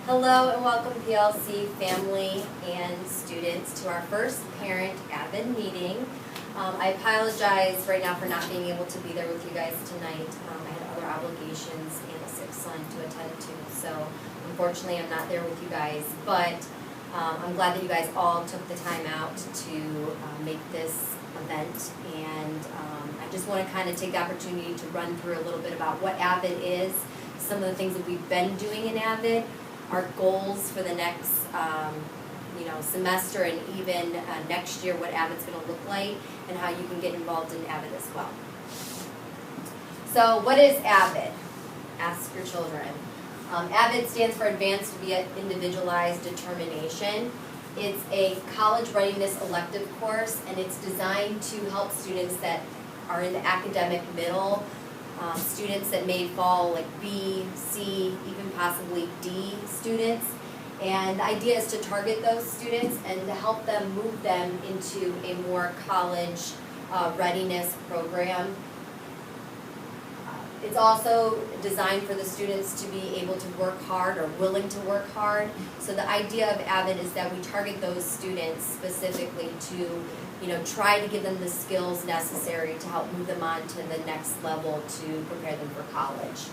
Hello and welcome PLC family and students to our first parent AVID meeting. I apologize right now for not being able to be there with you guys tonight. I had other obligations and a sick son to attend to, so unfortunately I'm not there with you guys, but I'm glad that you guys all took the time out to make this event, and I just want to kind of take the opportunity to run through a little bit about what AVID is, some of the things that we've been doing in AVID, our goals for the next semester and even next year, what AVID's going to look like, and how you can get involved in AVID as well. So what is AVID? Ask your children. AVID stands for Advanced via Individualized Determination. It's a college readiness elective course, and it's designed to help students that are in the academic middle, students that may fall like B, C, even possibly D students. And the idea is to target those students and to help them move them into a more college readiness program. It's also designed for the students to be able to work hard or willing to work hard. So the idea of AVID is that we target those students specifically to try to give them the skills necessary to help move them on to the next level to prepare them for college.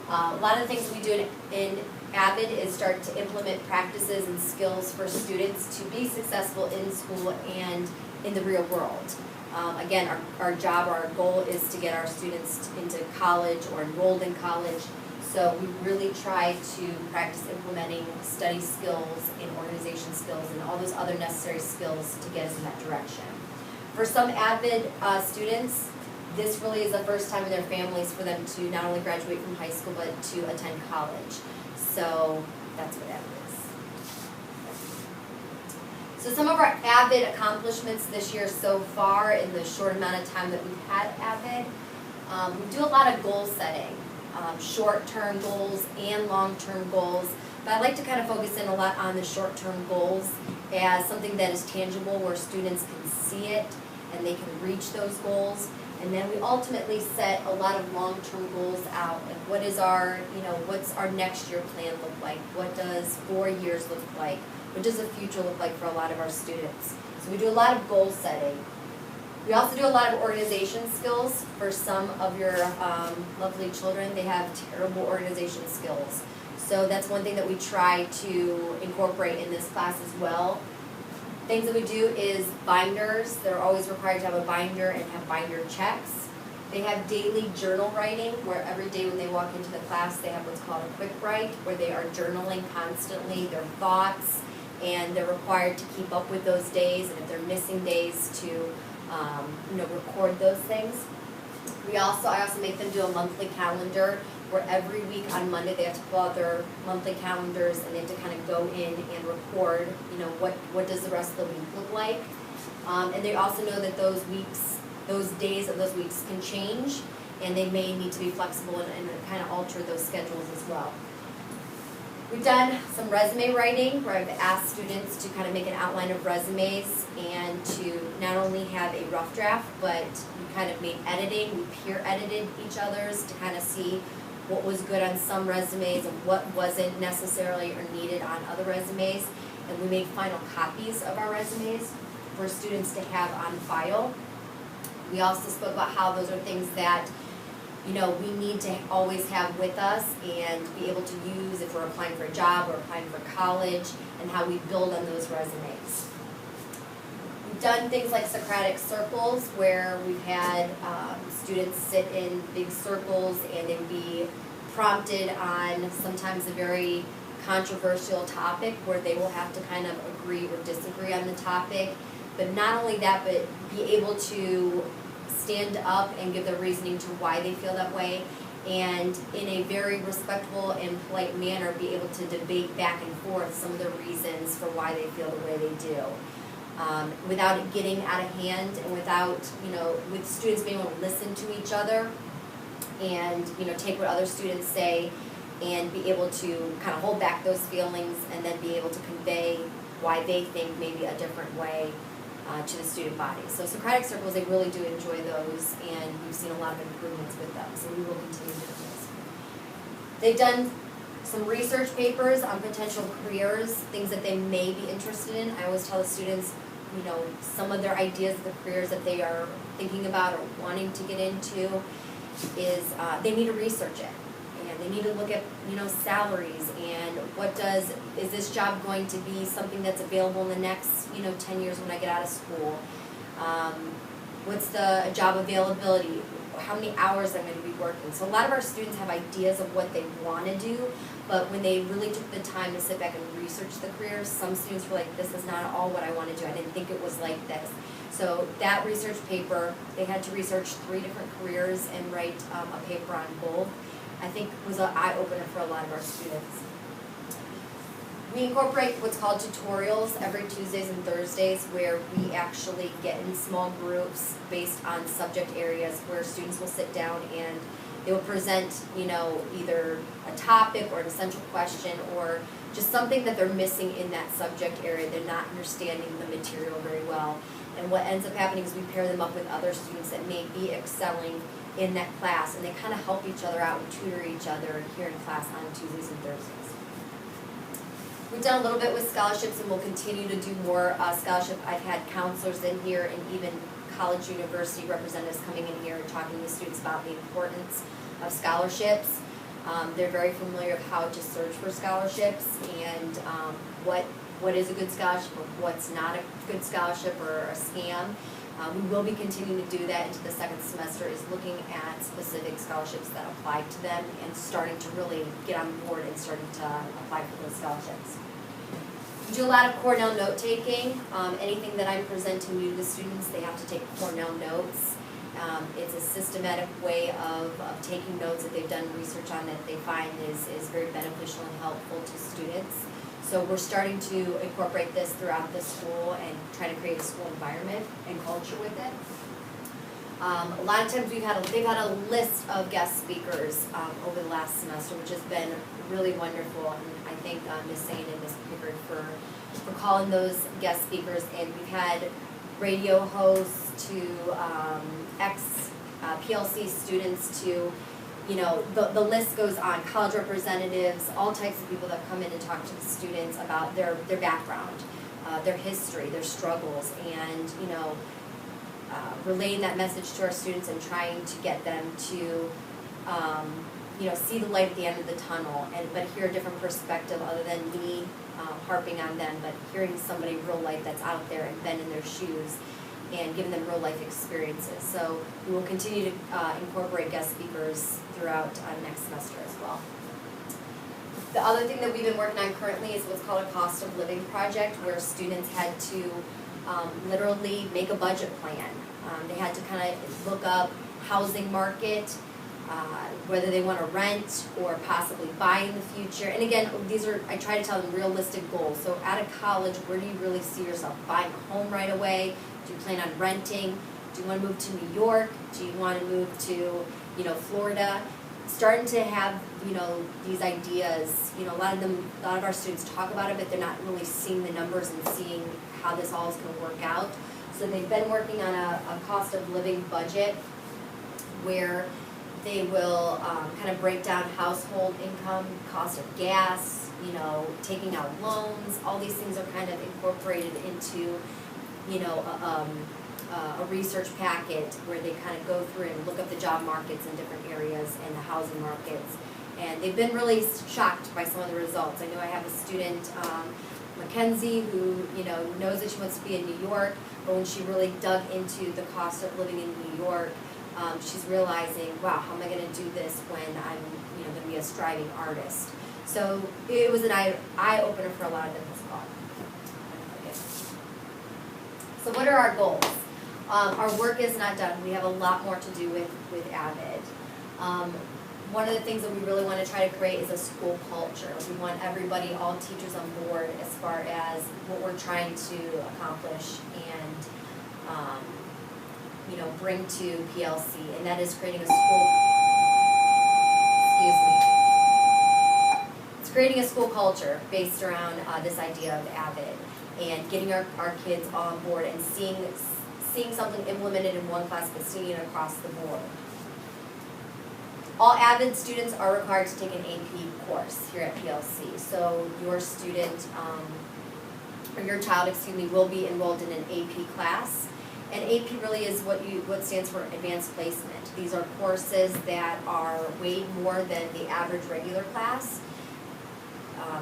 A lot of the things we do in AVID is start to implement practices and skills for students to be successful in school and in the real world. Again, our job, our goal is to get our students into college or enrolled in college. So we really try to practice implementing study skills and organization skills and all those other necessary skills to get us in that direction. For some AVID students, this really is the first time in their families for them to not only graduate from high school but to attend college. So that's what AVID is. So some of our AVID accomplishments this year so far in the short amount of time that we've had AVID, we do a lot of goal setting. Short-term goals and long-term goals, but I like to kind of focus in a lot on the short-term goals as something that is tangible where students can see it and they can reach those goals. And then we ultimately set a lot of long-term goals out, like what is our, what's our next year plan look like? What does 4 years look like? What does the future look like for a lot of our students? So we do a lot of goal setting. We also do a lot of organization skills for some of your lovely children. They have terrible organization skills. So that's one thing that we try to incorporate in this class as well. Things that we do is binders. They're always required to have a binder and have binder checks. They have daily journal writing, where every day when they walk into the class, they have what's called a quick write, where they are journaling constantly their thoughts, and they're required to keep up with those days, and if they're missing days to record those things. I also make them do a monthly calendar where every week on Monday they have to pull out their monthly calendars and they have to kind of go in and record, what does the rest of the week look like. And they also know that those days of those weeks can change, and they may need to be flexible and kind of alter those schedules as well. We've done some resume writing where I've asked students to kind of make an outline of resumes and to not only have a rough draft, but we kind of made editing. We peer edited each other's to kind of see what was good on some resumes and what wasn't necessarily or needed on other resumes. And we made final copies of our resumes for students to have on file. We also spoke about how those are things that we need to always have with us and be able to use if we're applying for a job or applying for college, and how we build on those resumes. We've done things like Socratic circles, where we've had students sit in big circles and they would be prompted on sometimes a very controversial topic where they will have to kind of agree or disagree on the topic. But not only that, but be able to stand up and give their reasoning to why they feel that way, and in a very respectful and polite manner be able to debate back and forth some of the reasons for why they feel the way they do, without it getting out of hand, and without, with students being able to listen to each other and take what other students say and be able to kind of hold back those feelings and then be able to convey why they think maybe a different way to the student body. So Socratic circles, they really do enjoy those, and we've seen a lot of improvements with them, so we will continue doing those. They've done Some research papers on potential careers, things that they may be interested in. I always tell the students, you know, some of their ideas of the careers that they are thinking about or wanting to get into is they need to research it. And they need to look at, you know, salaries and is this job going to be something that's available in the next, you know, 10 years when I get out of school? What's the job availability? How many hours I'm going to be working? So a lot of our students have ideas of what they want to do, but when they really took the time to sit back and research the careers, some students were like, this is not all what I want to do. I didn't think it was like this. So that research paper, they had to research 3 different careers and write a paper on both. I think was an eye-opener for a lot of our students. We incorporate what's called tutorials every Tuesdays and Thursdays, where we actually get in small groups based on subject areas where students will sit down and they will present, you know, either a topic or an essential question or just something that they're missing in that subject area. They're not understanding the material very well. And what ends up happening is we pair them up with other students that may be excelling in that class, and they kind of help each other out and tutor each other here in class on Tuesdays and Thursdays. We've done a little bit with scholarships and we'll continue to do more scholarship. I've had counselors in here and even college university representatives coming in here and talking to students about the importance of scholarships. They're very familiar with how to search for scholarships and what is a good scholarship or what's not a good scholarship or a scam. We will be continuing to do that into the second semester, is looking at specific scholarships that apply to them and starting to really get on board and starting to apply for those scholarships. We do a lot of Cornell note-taking. Anything that I'm presenting new to the students, they have to take Cornell notes. It's a systematic way of taking notes that they've done research on that they find is very beneficial and helpful to students. So we're starting to incorporate this throughout the school and try to create a school environment and culture with it. A lot of times they've had a list of guest speakers over the last semester, which has been really wonderful. And I thank Ms. Sain and Ms. Pickard for calling those guest speakers. And we've had radio hosts to ex-PLC students to, you know, the list goes on. College representatives, all types of people that come in and talk to the students about their background, their history, their struggles, and, you know, relaying that message to our students and trying to get them to, you know, see the light at the end of the tunnel, but hear a different perspective other than me harping on them, but hearing somebody real life that's out there and been in their shoes and giving them real life experiences. So we will continue to incorporate guest speakers throughout next semester as well. The other thing that we've been working on currently is what's called a cost of living project, where students had to literally make a budget plan. They had to kind of look up housing market, whether they want to rent or possibly buy in the future. And again, these are, I try to tell them realistic goals. So out of college, where do you really see yourself? Buying a home right away? Do you plan on renting? Do you want to move to New York? Do you want to move to, you know, Florida? Starting to have, you know, these ideas. You know, a lot of our students talk about it, but they're not really seeing the numbers and seeing how this all is going to work out. So they've been working on a cost of living budget where they will kind of break down household income, cost of gas, you know, taking out loans. All these things are kind of incorporated into, you know, a research packet where they kind of go through and look up the job markets in different areas and the housing markets. And they've been really shocked by some of the results. I know I have a student, Mackenzie, who, you know, knows that she wants to be in New York, but when she really dug into the cost of living in New York, she's realizing, wow, how am I going to do this when I'm, you know, going to be a striving artist? So it was an eye-opener for a lot of them as well. Okay. So what are our goals? Our work is not done. We have a lot more to do with AVID. One of the things that we really want to try to create is a school culture. We want everybody, all teachers on board as far as what we're trying to accomplish and you know, bring to PLC, and that is creating a school, it's creating a school culture based around this idea of AVID and getting our kids on board and seeing something implemented in one class but seeing it across the board. All AVID students are required to take an AP course here at PLC. So your student, or your child, excuse me, will be enrolled in an AP class. And AP really is what stands for advanced placement. These are courses that are weighed more than the average regular class.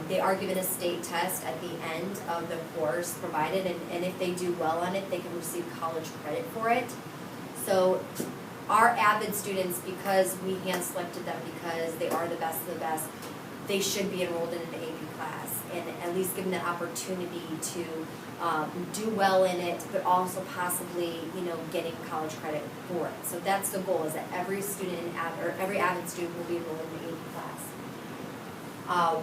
They are given a state test at the end of the course provided, and if they do well on it, they can receive college credit for it. So our AVID students, because we hand selected them because they are the best of the best, they should be enrolled in an AP class and at least given the opportunity to do well in it, but also possibly, getting college credit for it. So that's the goal, is that every student every AVID student will be enrolled in an AP class.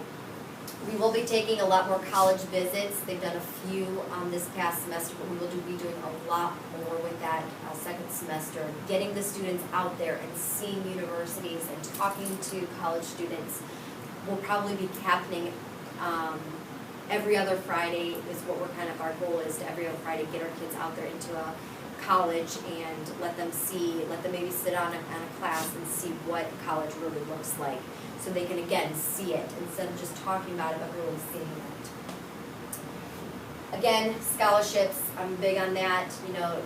We will be taking a lot more college visits. They've done a few this past semester, but we will be doing a lot more with that second semester. Getting the students out there and seeing universities and talking to college students will probably be happening every other Friday is what our goal is, to every other Friday get our kids out there into a college and let them maybe sit on a class and see what college really looks like. So they can, again, see it instead of just talking about it, but really seeing it. Again, scholarships, I'm big on that.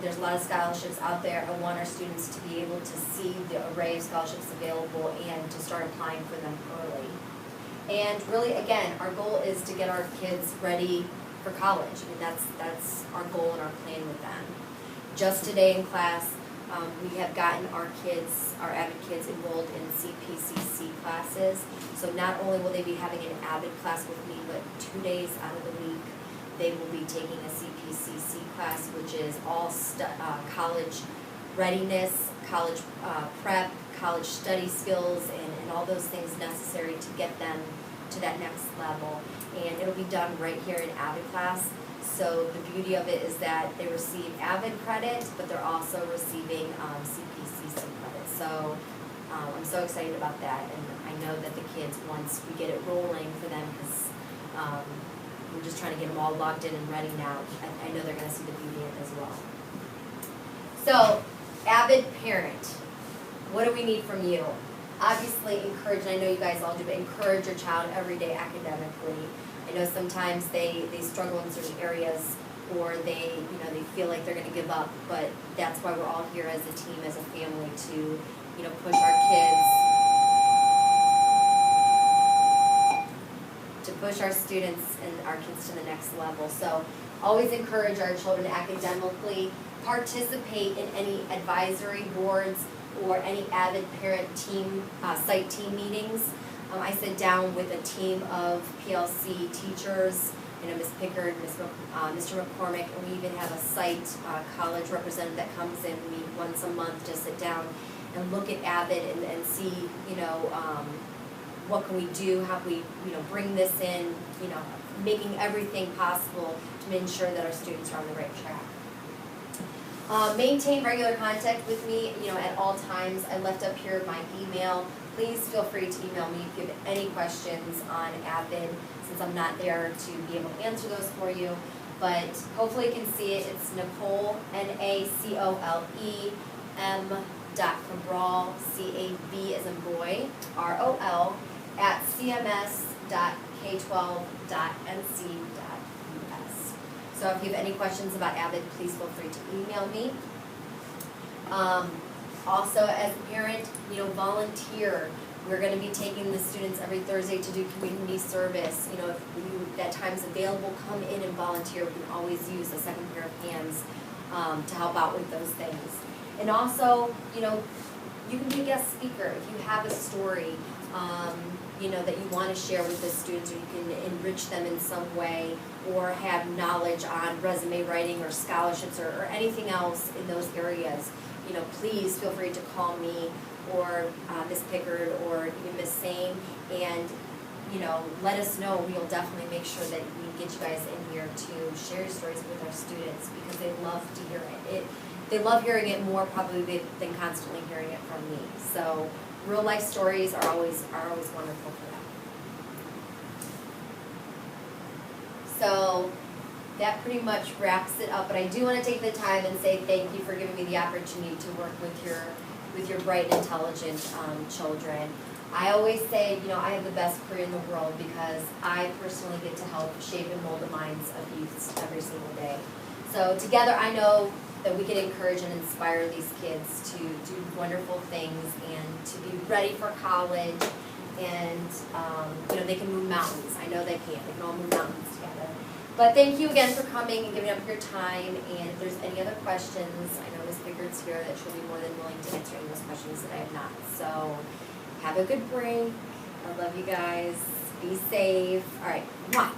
There's a lot of scholarships out there. I want our students to be able to see the array of scholarships available and to start applying for them early. And really, again, our goal is to get our kids ready for college. That's our goal and our plan with them. Just today in class, we have gotten our AVID kids enrolled in CPCC classes. So not only will they be having an AVID class with me, but 2 days out of the week, they will be taking a CPCC class, which is all college readiness, college prep, college study skills, and all those things necessary to get them to that next level. And it'll be done right here in AVID class. So the beauty of it is that they receive AVID credit, but they're also receiving CPCC credit. So I'm so excited about that, and I know that the kids, once we get it rolling for them, because we're just trying to get them all logged in and ready now, I know they're going to see the beauty of it as well. So, AVID parent, what do we need from you? Obviously encourage, and I know you guys all do, but encourage your child every day academically. I know sometimes they struggle in certain areas, or they feel like they're going to give up, but that's why we're all here as a team, as a family, to push our kids, to push our students and our kids to the next level. So always encourage our children academically, participate in any advisory boards or any AVID parent team, site team meetings. I sit down with a team of PLC teachers, Ms. Pickard, Mr. McCormick, and we even have a site college representative that comes in. We meet once a month to sit down and look at AVID and see, what can we do, how can we, bring this in, making everything possible to ensure that our students are on the right track. Maintain regular contact with me, at all times. I left up here my email. Please feel free to email me if you have any questions on AVID, since I'm not there to be able to answer those for you. But hopefully you can see it. It's Nicole, NACOLE, Cabrol, CAB as in boy, ROL, at cms.k12.nc.us. So if you have any questions about AVID, please feel free to email me. Also, as a parent, volunteer. We're going to be taking the students every Thursday to do community service. If that time's available, come in and volunteer. We can always use a second pair of hands to help out with those things. And also, you can be a guest speaker if you have a story, that you want to share with the students, or you can enrich them in some way, or have knowledge on resume writing or scholarships or anything else in those areas. Please feel free to call me or Ms. Pickard or even Ms. Sane, and let us know. We'll definitely make sure that we get you guys in here to share your stories with our students, because they love to hear it. They love hearing it more probably than constantly hearing it from me. So real life stories are always wonderful for them. So that pretty much wraps it up, but I do want to take the time and say thank you for giving me the opportunity to work with with your bright and intelligent children. I always say, you know, I have the best career in the world because I personally get to help shape and mold the minds of youths every single day. So together I know that we can encourage and inspire these kids to do wonderful things and to be ready for college, and you know, they can move mountains. I know they can. They can all move mountains together. But thank you again for coming and giving up your time, and if there's any other questions, I know Ms. Pickard's here, that she'll be more than willing to answer any of those questions that I have not. So have a good break. I love you guys. Be safe. All right, mwah.